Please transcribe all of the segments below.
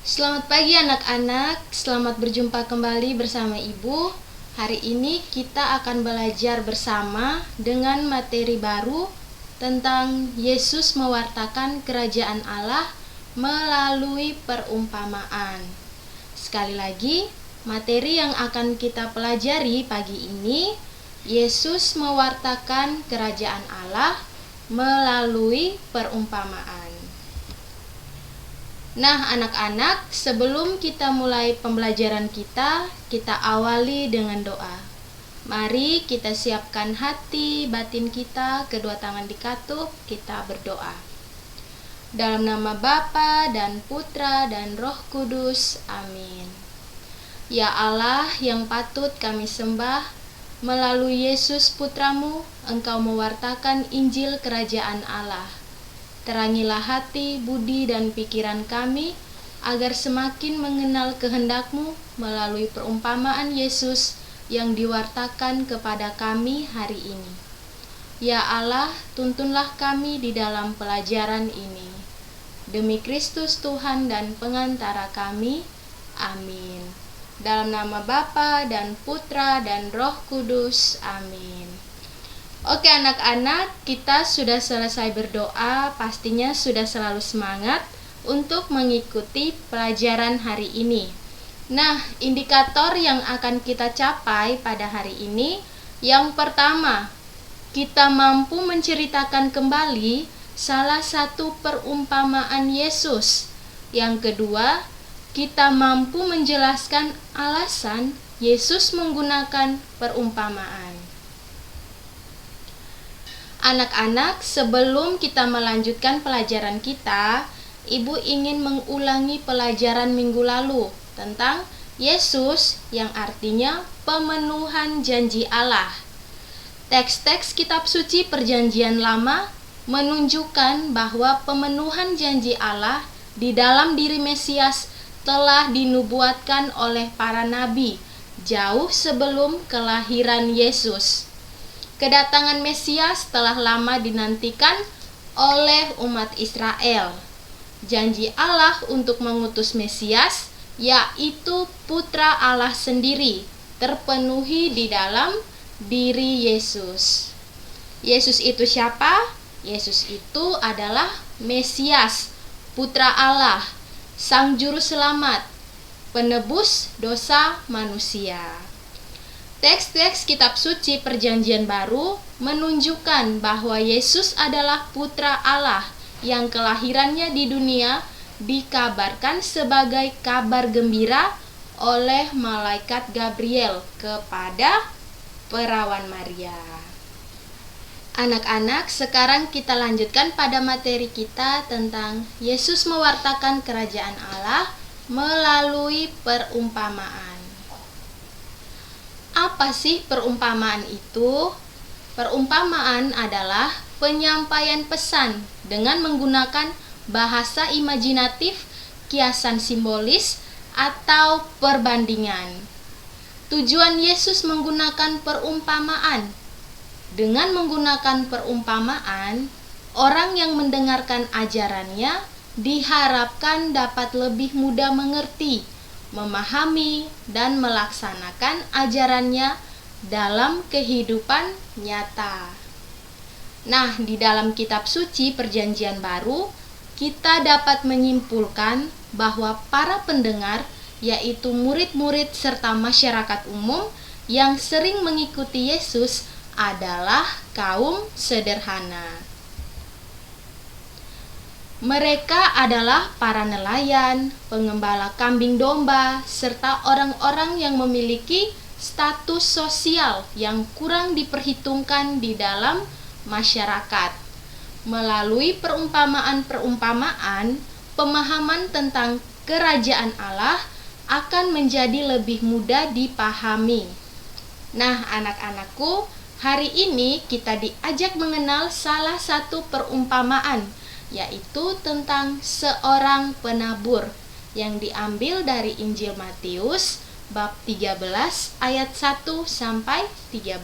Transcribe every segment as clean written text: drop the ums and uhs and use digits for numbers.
Selamat pagi anak-anak, selamat berjumpa kembali bersama Ibu. Hari ini kita akan belajar bersama dengan materi baru tentang Yesus mewartakan kerajaan Allah melalui perumpamaan. Sekali lagi, materi yang akan kita pelajari pagi ini, Yesus mewartakan kerajaan Allah melalui perumpamaan. Nah, anak-anak, sebelum kita mulai pembelajaran kita awali dengan doa. Mari kita siapkan hati, batin kita, kedua tangan dikatup, kita berdoa. Dalam nama Bapa dan Putra dan Roh Kudus, amin. Ya Allah yang patut kami sembah, melalui Yesus Putramu, Engkau mewartakan Injil Kerajaan Allah. Terangilah hati, budi, dan pikiran kami, agar semakin mengenal kehendak-Mu melalui perumpamaan Yesus yang diwartakan kepada kami hari ini. Ya Allah, tuntunlah kami di dalam pelajaran ini. Demi Kristus Tuhan dan pengantara kami, amin. Dalam nama Bapa dan Putra dan Roh Kudus, amin. Oke anak-anak, kita sudah selesai berdoa, pastinya sudah selalu semangat untuk mengikuti pelajaran hari ini. Nah, indikator yang akan kita capai pada hari ini, yang pertama, kita mampu menceritakan kembali salah satu perumpamaan Yesus. Yang kedua, kita mampu menjelaskan alasan Yesus menggunakan perumpamaan. Anak-anak, sebelum kita melanjutkan pelajaran kita, Ibu ingin mengulangi pelajaran minggu lalu tentang Yesus yang artinya pemenuhan janji Allah. Teks-teks kitab suci Perjanjian Lama menunjukkan bahwa pemenuhan janji Allah di dalam diri Mesias telah dinubuatkan oleh para nabi jauh sebelum kelahiran Yesus. Kedatangan Mesias telah lama dinantikan oleh umat Israel. Janji Allah untuk mengutus Mesias, yaitu Putra Allah sendiri, terpenuhi di dalam diri Yesus. Yesus itu siapa? Yesus itu adalah Mesias, Putra Allah, Sang Juru Selamat, penebus dosa manusia. Teks-teks kitab suci Perjanjian Baru menunjukkan bahwa Yesus adalah Putra Allah yang kelahirannya di dunia dikabarkan sebagai kabar gembira oleh malaikat Gabriel kepada perawan Maria. Anak-anak, sekarang kita lanjutkan pada materi kita tentang Yesus mewartakan kerajaan Allah melalui perumpamaan. Apa sih perumpamaan itu? Perumpamaan adalah penyampaian pesan dengan menggunakan bahasa imajinatif, kiasan simbolis, atau perbandingan. Tujuan Yesus menggunakan perumpamaan. Dengan menggunakan perumpamaan, orang yang mendengarkan ajarannya diharapkan dapat lebih mudah mengerti, memahami, dan melaksanakan ajarannya dalam kehidupan nyata. Nah, di dalam kitab suci Perjanjian Baru, kita dapat menyimpulkan bahwa para pendengar, yaitu murid-murid serta masyarakat umum yang sering mengikuti Yesus adalah kaum sederhana. Mereka adalah para nelayan, pengembala kambing domba, serta orang-orang yang memiliki status sosial yang kurang diperhitungkan di dalam masyarakat. Melalui perumpamaan-perumpamaan, pemahaman tentang kerajaan Allah akan menjadi lebih mudah dipahami. Nah, anak-anakku, hari ini kita diajak mengenal salah satu perumpamaan, yaitu tentang seorang penabur yang diambil dari Injil Matius bab 13 ayat 1 sampai 13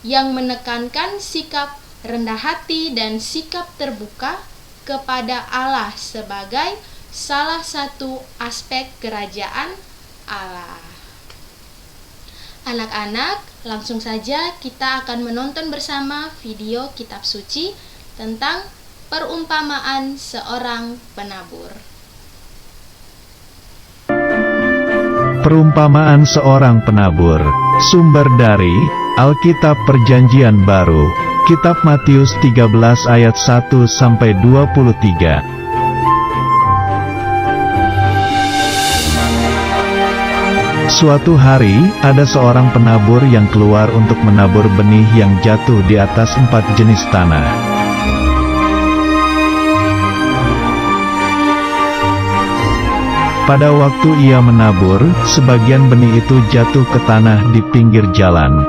yang menekankan sikap rendah hati dan sikap terbuka kepada Allah sebagai salah satu aspek kerajaan Allah. Anak-anak, langsung saja kita akan menonton bersama video kitab suci tentang perumpamaan seorang penabur. Perumpamaan seorang penabur. Sumber dari Alkitab Perjanjian Baru, Kitab Matius 13 ayat 1 sampai 23. Suatu hari, ada seorang penabur yang keluar untuk menabur benih yang jatuh di atas 4 jenis tanah. Pada waktu ia menabur, sebagian benih itu jatuh ke tanah di pinggir jalan.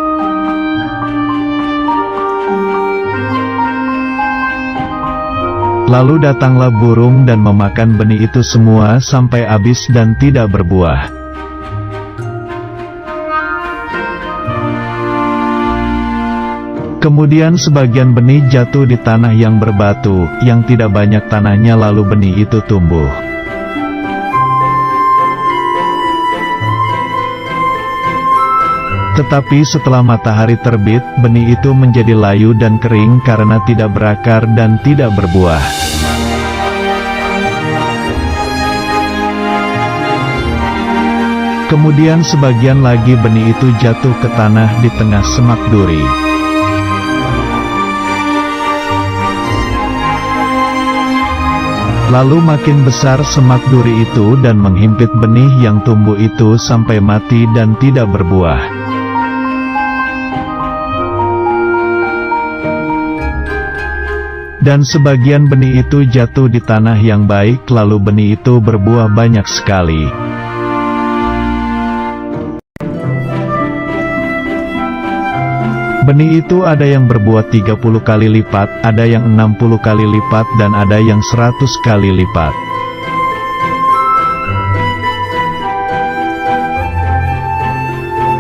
Lalu datanglah burung dan memakan benih itu semua sampai habis dan tidak berbuah. Kemudian sebagian benih jatuh di tanah yang berbatu, yang tidak banyak tanahnya, lalu benih itu tumbuh. Tetapi setelah matahari terbit, benih itu menjadi layu dan kering karena tidak berakar dan tidak berbuah. Kemudian sebagian lagi benih itu jatuh ke tanah di tengah semak duri. Lalu makin besar semak duri itu dan menghimpit benih yang tumbuh itu sampai mati dan tidak berbuah. Dan sebagian benih itu jatuh di tanah yang baik, lalu benih itu berbuah banyak sekali. Benih itu ada yang berbuah 30 kali lipat, ada yang 60 kali lipat, dan ada yang 100 kali lipat.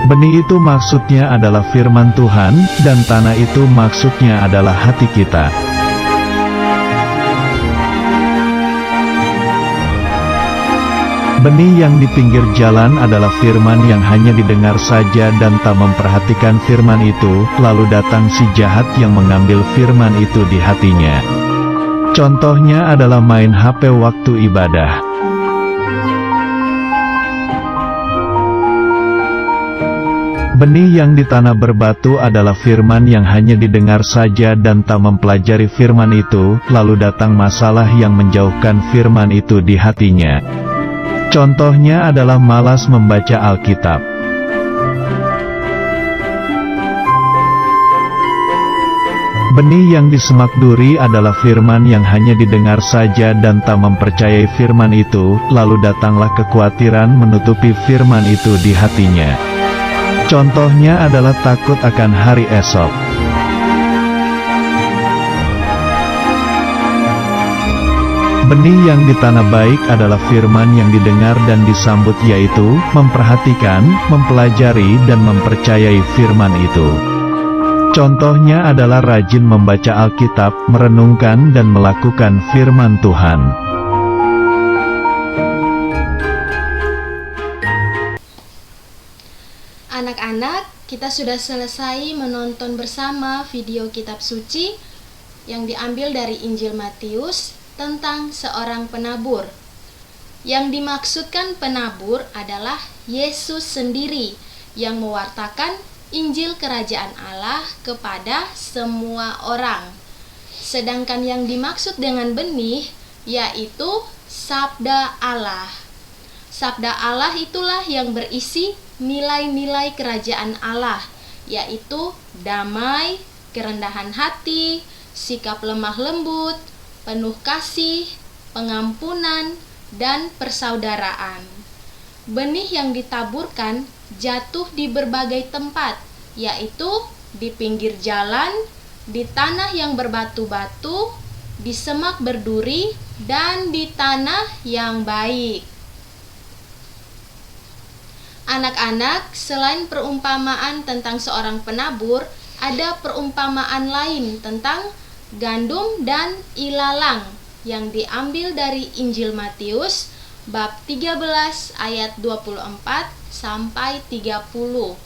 Benih itu maksudnya adalah firman Tuhan, dan tanah itu maksudnya adalah hati kita. Benih yang di pinggir jalan adalah firman yang hanya didengar saja dan tak memperhatikan firman itu, lalu datang si jahat yang mengambil firman itu di hatinya. Contohnya adalah main HP waktu ibadah. Benih yang di tanah berbatu adalah firman yang hanya didengar saja dan tak mempelajari firman itu, lalu datang masalah yang menjauhkan firman itu di hatinya. Contohnya adalah malas membaca Alkitab. Benih yang di semak duri adalah firman yang hanya didengar saja dan tak mempercayai firman itu, lalu datanglah kekhawatiran menutupi firman itu di hatinya. Contohnya adalah takut akan hari esok. Benih yang di tanah baik adalah firman yang didengar dan disambut, yaitu memperhatikan, mempelajari dan mempercayai firman itu. Contohnya adalah rajin membaca Alkitab, merenungkan dan melakukan firman Tuhan. Anak-anak, kita sudah selesai menonton bersama video kitab suci yang diambil dari Injil Matius tentang seorang penabur. Yang dimaksudkan penabur adalah Yesus sendiri yang mewartakan Injil Kerajaan Allah kepada semua orang. Sedangkan yang dimaksud dengan benih yaitu sabda Allah. Sabda Allah itulah yang berisi nilai-nilai kerajaan Allah, yaitu damai, kerendahan hati, sikap lemah lembut, penuh kasih, pengampunan, dan persaudaraan. Benih yang ditaburkan jatuh di berbagai tempat, yaitu di pinggir jalan, di tanah yang berbatu-batu, di semak berduri, dan di tanah yang baik. Anak-anak, selain perumpamaan tentang seorang penabur, ada perumpamaan lain tentang gandum dan ilalang yang diambil dari Injil Matius bab 13 ayat 24 sampai 30,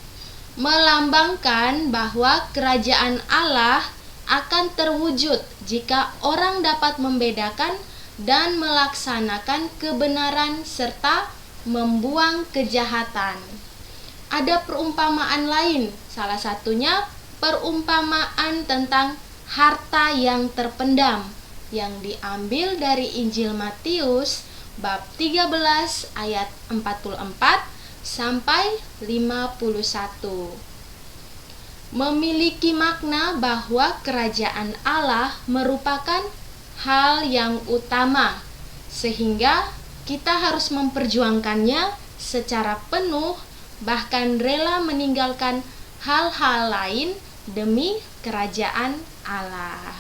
melambangkan bahwa kerajaan Allah akan terwujud jika orang dapat membedakan dan melaksanakan kebenaran serta membuang kejahatan. Ada perumpamaan lain, salah satunya perumpamaan tentang harta yang terpendam yang diambil dari Injil Matius bab 13 ayat 44 sampai 51. Memiliki makna bahwa kerajaan Allah merupakan hal yang utama, sehingga kita harus memperjuangkannya secara penuh, bahkan rela meninggalkan hal-hal lain demi kerajaan Allah.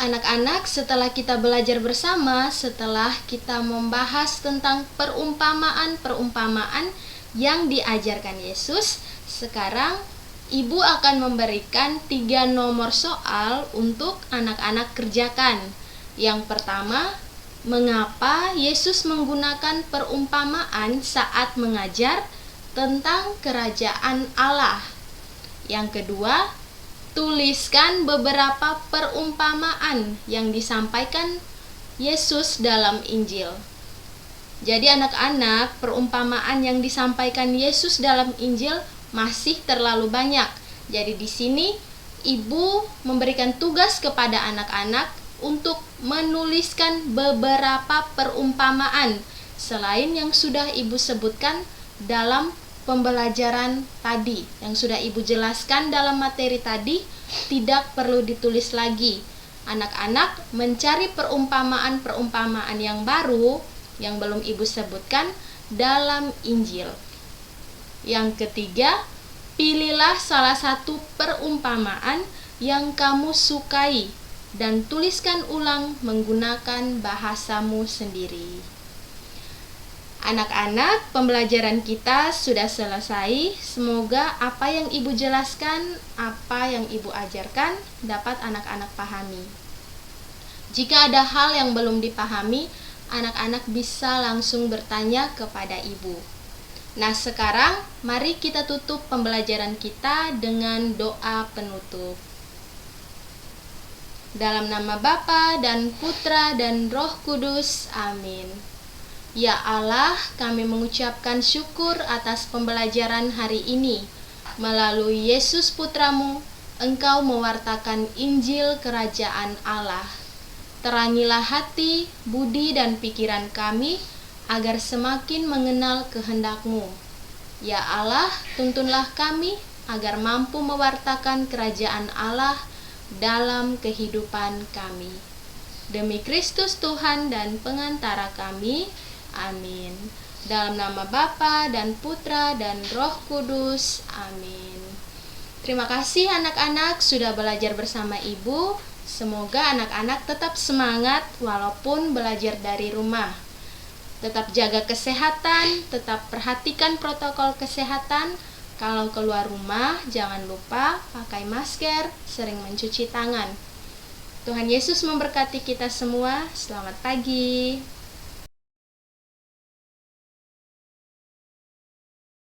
Anak-anak, setelah kita belajar bersama, setelah kita membahas tentang perumpamaan-perumpamaan yang diajarkan Yesus, sekarang Ibu akan memberikan 3 nomor soal untuk anak-anak kerjakan. Yang pertama, mengapa Yesus menggunakan perumpamaan saat mengajar tentang kerajaan Allah? Yang kedua, tuliskan beberapa perumpamaan yang disampaikan Yesus dalam Injil. Jadi anak-anak, perumpamaan yang disampaikan Yesus dalam Injil masih terlalu banyak. Jadi di sini Ibu memberikan tugas kepada anak-anak untuk menuliskan beberapa perumpamaan selain yang sudah Ibu sebutkan dalam pembelajaran tadi, yang sudah Ibu jelaskan dalam materi tadi, tidak perlu ditulis lagi. Anak-anak mencari perumpamaan-perumpamaan yang baru yang belum Ibu sebutkan dalam Injil. Yang ketiga, pilihlah salah satu perumpamaan yang kamu sukai dan tuliskan ulang menggunakan bahasamu sendiri. Anak-anak, pembelajaran kita sudah selesai. Semoga apa yang Ibu jelaskan, apa yang Ibu ajarkan dapat anak-anak pahami. Jika ada hal yang belum dipahami, anak-anak bisa langsung bertanya kepada Ibu. Nah, sekarang mari kita tutup pembelajaran kita dengan doa penutup. Dalam nama Bapa dan Putra dan Roh Kudus, amin. Ya Allah, kami mengucapkan syukur atas pembelajaran hari ini. Melalui Yesus Putramu, Engkau mewartakan Injil Kerajaan Allah. Terangilah hati, budi, dan pikiran kami, agar semakin mengenal kehendak-Mu. Ya Allah, tuntunlah kami agar mampu mewartakan kerajaan Allah dalam kehidupan kami. Demi Kristus Tuhan dan pengantara kami, amin. Dalam nama Bapa dan Putra dan Roh Kudus, amin. Terima kasih anak-anak sudah belajar bersama Ibu. Semoga anak-anak tetap semangat walaupun belajar dari rumah. Tetap jaga kesehatan, tetap perhatikan protokol kesehatan. Kalau keluar rumah, jangan lupa pakai masker, sering mencuci tangan. Tuhan Yesus memberkati kita semua. Selamat pagi.